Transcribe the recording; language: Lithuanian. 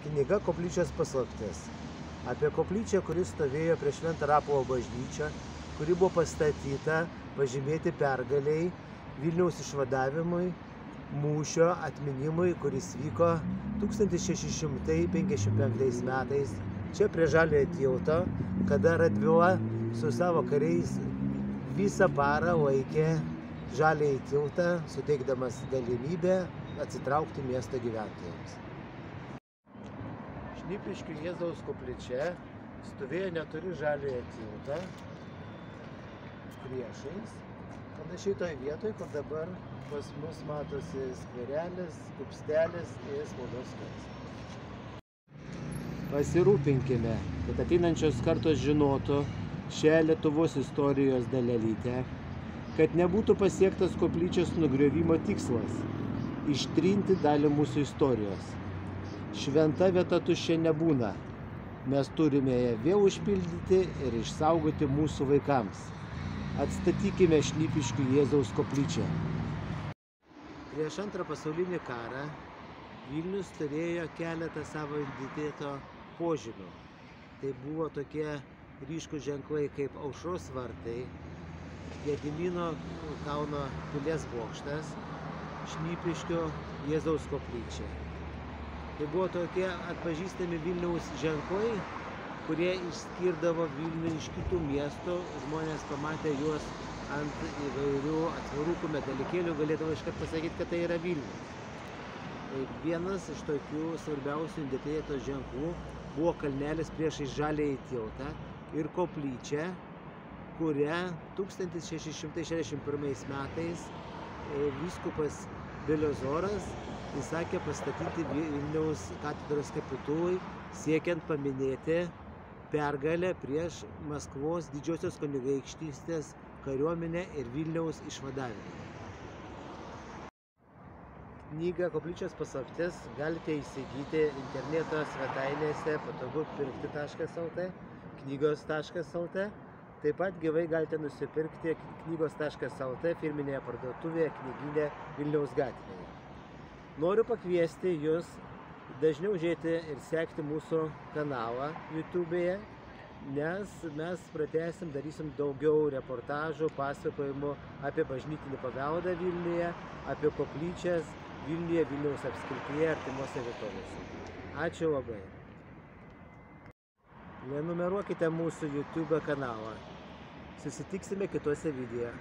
Knyga Koplyčios paslaptis. Apie koplyčią, kuri stovėjo prie Švento Rapolo bažnyčią, kuri buvo pastatyta pažymėti pergaliai Vilniaus išvadavimui, mūšio atminimui, kuris vyko 1655 metais čia prie Žaliojo tilto, kada Radvila su savo kariais visą parą laikė Žaliąjį tiltą, suteikdamas galimybę atsitraukti miesto gyventojams. Šnipiškių Jėzaus koplyčia stovėjo netoli Žaliojo tilto, priešais, panašiai toj vietoj, kur dabar pas mus matosi skverelis, kupstelis ir spaudos kioskas. Pasirūpinkime, kad ateinančios kartos žinotų šią Lietuvos istorijos dalelytę, kad nebūtų pasiektas koplyčios nugriovimo tikslas – ištrinti dalį mūsų istorijos. Šventa vieta tuščia nebūna. Mes turime ją vėl užpildyti ir išsaugoti mūsų vaikams. Atstatykime Šnipiškių Jėzaus koplyčią. Prieš Antrą pasaulinį karą Vilnius turėjo keletą savo identiteto požymių. Tai buvo tokie ryškūs ženklai kaip Aušros vartai, Gedimino kalno pilies bokštas, Šnipiškių Jėzaus koplyčia. Tai buvo tokie atpažįstami Vilniaus ženklai, kurie išskirdavo Vilnių iš kitų miestų. Žmonės pamatę juos ant įvairių atvirukų medalikėlių galėdavo iškart pasakyti, kad tai yra Vilnius. Tai vienas iš tokių svarbiausių identiteto ženklų buvo kalnelis priešais Žaliąjį tiltą ir koplyčia, kurią 1661 metais vyskupas Beliozoras įsakė pastatyti Vilniaus katedros kapitului, siekiant paminėti pergalę prieš Maskvos Didžiosios kunigaikštystės kariuomenę ir Vilniaus išvadavimą. Knygą Koplyčios paslaptis galite įsigyti interneto svetainėse patogupirkti.lt, knygos.lt. Taip pat gyvai galite nusipirkti knygos.lt firminėje parduotuvėje knygyne Vilniaus gatvėje. Noriu pakviesti Jūs dažniau žiūrėti ir sekti mūsų kanalą YouTube'e, nes mes darysim daugiau reportažų, pasakojimų apie bažnytinį paveldą Vilniuje, apie koplyčias Vilniuje, Vilniaus apskrityje, artimuose vietovėse. Ačiū labai. Prenumeruokite mūsų YouTube kanalą. Susitiksime kituose video.